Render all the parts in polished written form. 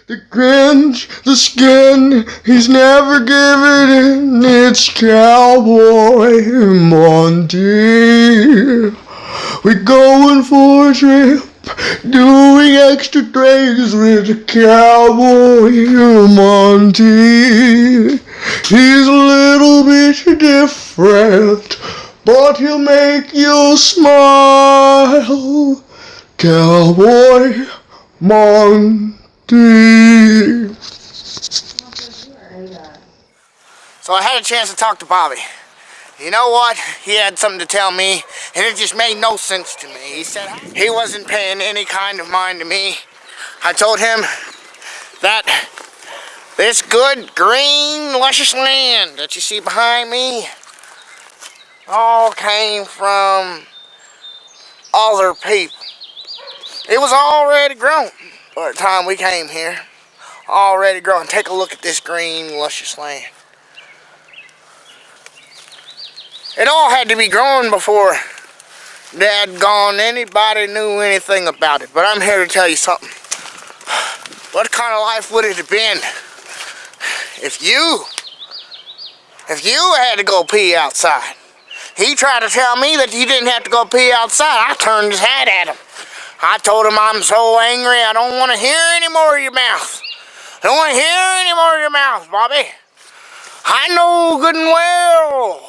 The cringe, the skin, he's never given in. It's Cowboy Monte. We're going for a trip, doing extra things with Cowboy Monte. He's a little bit different, but he'll make you smile. Cowboy Monte. So I had a chance to talk to Bobby. You know what? He had something to tell me, and it just made no sense to me. He said he wasn't paying any kind of mind to me. I told him that this good, green, luscious land that you see behind me all came from other people. It was already grown by the time we came here. Already grown. Take a look at this green, luscious land. It all had to be grown before dadgone anybody knew anything about it. But I'm here to tell you something. What kind of life would it have been if you had to go pee outside? He tried to tell me that he didn't have to go pee outside. I turned his hat at him. I told him I'm so angry I don't want to hear any more of your mouth. I don't want to hear any more of your mouth, Bobby. I know good and well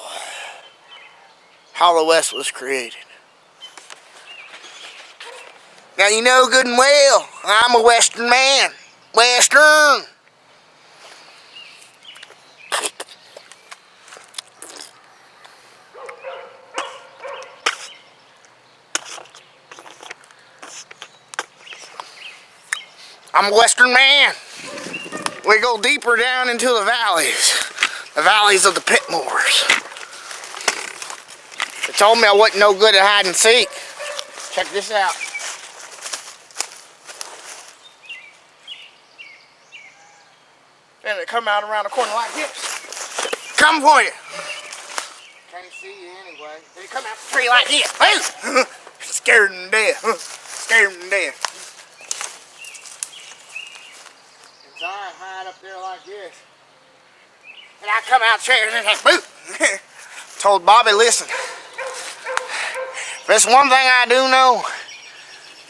how the West was created. Now you know good and well I'm a Western man. Western. I'm a Western man. We go deeper down into the valleys of the pit moors. They told me I wasn't no good at hide and seek. Check this out. Then they come out around the corner like this. Come for you. Can't see you anyway. They come out the tree like this. Hey! Scared them to death. Scared them to death. So I hide up there like this. And I come out there and it's like, boo! Told Bobby, listen. There's one thing I do know.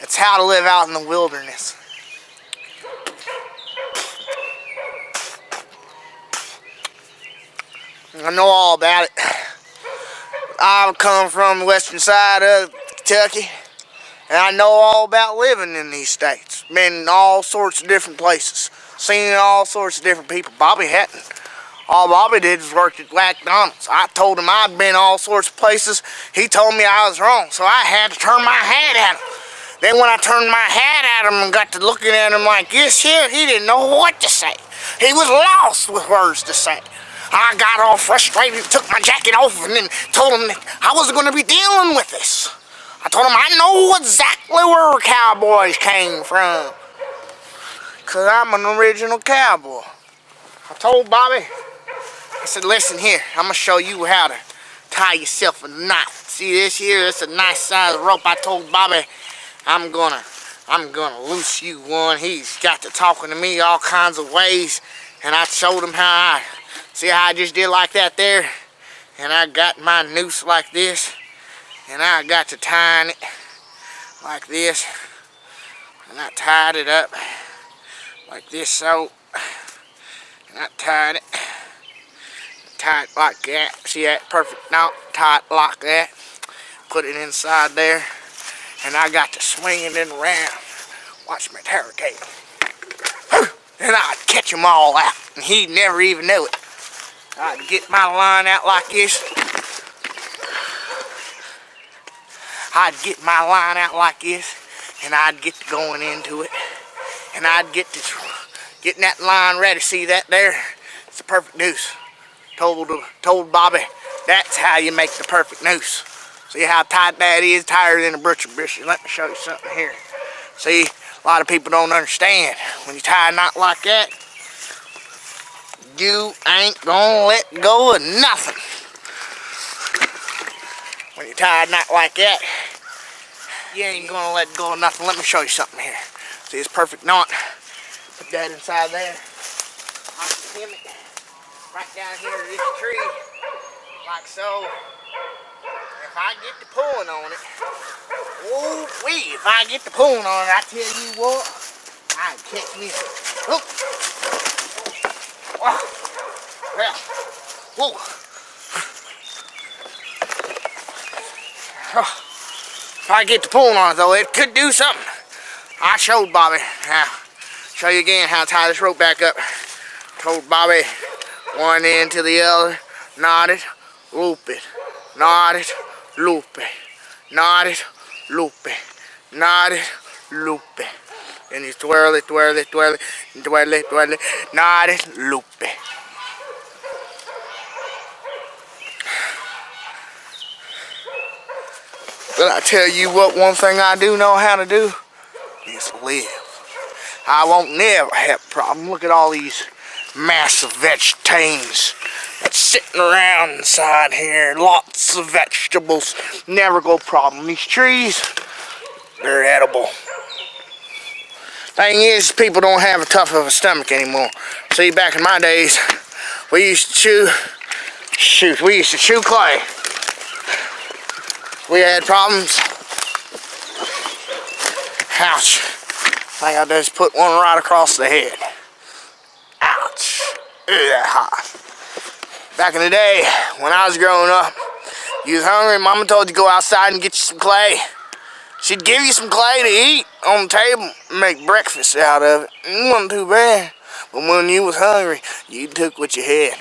It's how to live out in the wilderness. I know all about it. I come from the western side of Kentucky. And I know all about living in these states. Been in all sorts of different places. Seen all sorts of different people. Bobby hadn't. All Bobby did was work at McDonald's. I told him I'd been all sorts of places. He told me I was wrong, so I had to turn my hat at him. Then when I turned my hat at him and got to looking at him like this here, he didn't know what to say. He was lost with words to say. I got all frustrated, took my jacket off, and then told him that I wasn't going to be dealing with this. I told him I know exactly where cowboys came from. Because I'm an original cowboy. I told Bobby, I said, listen here, I'm going to show you how to tie yourself a knot. See this here? It's a nice size rope. I told Bobby, I'm gonna loose you one. He's got to talking to me all kinds of ways. And I showed him how see how I just did like that there? And I got my noose like this. And I got to tying it like this. And I tied it up like this, so. And I tied it like that. See that? Perfect knot. Tie it like that. Put it inside there. And I got to swing it in around. Watch me interrogate him. And I'd catch them all out. And he'd never even know it. I'd get my line out like this. I'd get my line out like this. And I'd get to going into it. And I'd get to getting that line ready. See that there? It's a perfect noose. Told Bobby, that's how you make the perfect noose. See how tight that is? Tighter than a butcher brisket. Let me show you something here. See, a lot of people don't understand. When you tie a knot like that, you ain't gonna let go of nothing. When you tie a knot like that, you ain't gonna let go of nothing. Let me show you something here. See this perfect knot? Put that inside there. I can pin it right down here to this tree, like so. If I get to pulling on it, oh wee! If I get to pulling on it, I tell you what, I can catch me. Oh, wow. Well, whoa. If I get to pulling on it though, it could do something. I showed Bobby. Now, show you again how to tie this rope back up. Told Bobby one end to the other, knot it, loop it, knot it, loop it, knot it, loop it, knot it, loop it. And you twirl it, twirl it, twirl it, twirl it, twirl it, knot it, loop it. But I tell you what, one thing I do know how to do is live. I won't never have a problem. Look at all these massive vegetations that's sitting around inside here. Lots of vegetables. Never go problem. These trees, they're edible. Thing is, people don't have a tough of a stomach anymore. See, back in my days, we used to chew clay. We had problems. Ouch. I think I just put one right across the head. Ouch. Ew, that hot. Back in the day, when I was growing up, you was hungry, Mama told you to go outside and get you some clay. She'd give you some clay to eat on the table and make breakfast out of it. It wasn't too bad. But when you was hungry, you took what you had.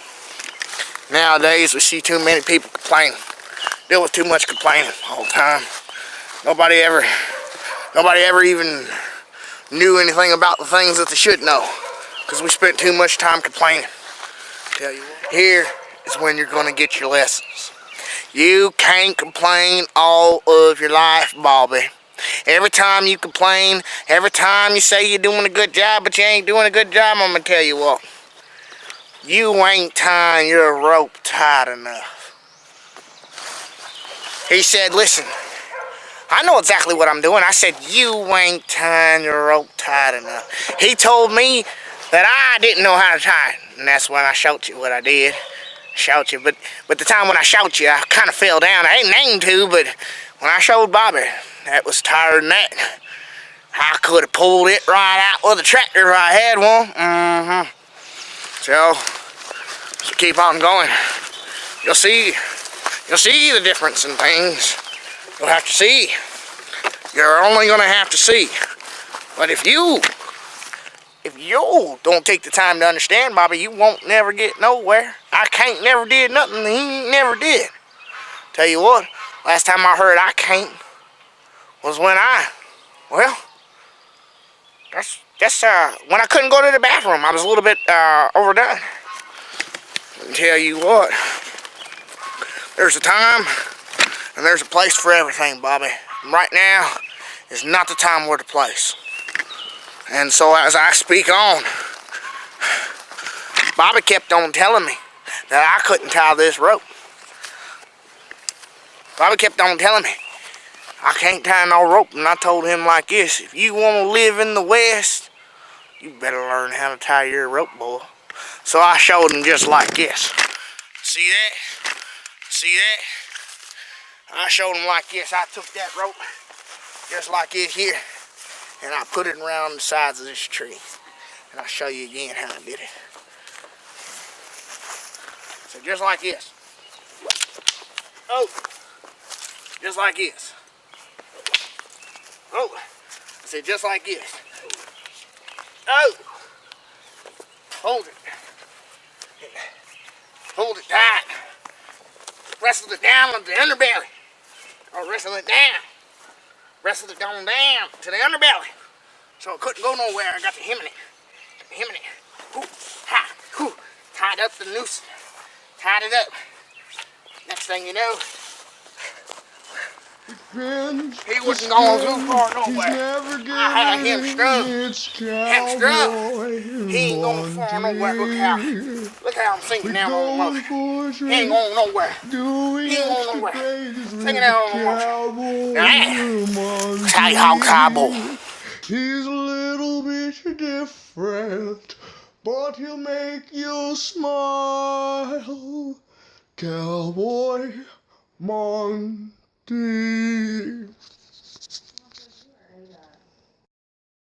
Nowadays, we see too many people complaining. Deal with too much complaining all the time. Nobody ever even knew anything about the things that they should know, because we spent too much time complaining. Tell you what, here is when you're going to get your lessons. You can't complain all of your life, Bobby. Every time you complain, every time you say you're doing a good job, but you ain't doing a good job, I'm going to tell you what. You ain't tying your rope tight enough. He said, listen, I know exactly what I'm doing. I said, you ain't tying your rope tight enough. He told me that I didn't know how to tie it. And that's when I showed you what I did. Showed you. But the time when I showed you, I kind of fell down. I ain't named to, but when I showed Bobby, that was tighter than that. I could have pulled it right out with a tractor if I had one. So keep on going. You'll see the difference in things. You'll have to see. You're only gonna have to see. But if you don't take the time to understand, Bobby, you won't never get nowhere. I can't never did nothing he ain't never did. Tell you what, last time I heard I can't was when when I couldn't go to the bathroom. I was a little bit overdone. And tell you what, there's a time and there's a place for everything, Bobby. And right now is not the time or the place. And so as I speak on, Bobby kept on telling me that I couldn't tie this rope. Bobby kept on telling me I can't tie no rope. And I told him like this: if you want to live in the West, you better learn how to tie your rope, boy. So I showed him just like this. See that? See that? I showed him like this. I took that rope just like this here, and I put it around the sides of this tree. And I'll show you again how I did it. So just like this. Oh, just like this. Oh, I said just like this. Oh, hold it. Hold it tight. Wrestle it down to the underbelly. Or wrestle it down. Wrestle it down to the underbelly. So it couldn't go nowhere. I got the hem in it. Hemming it. Ooh, ha, ooh. Tied up the noose. Tied it up. Next thing you know, he wasn't going too far nowhere. I had him strung. He ain't going far nowhere. Look how I'm sinking down on the motion. He ain't going nowhere. He ain't going nowhere. Sinking down on the motion. Now, that's how you hog tie, boy. He's a little bit different, but he'll make you smile. Cowboy Monte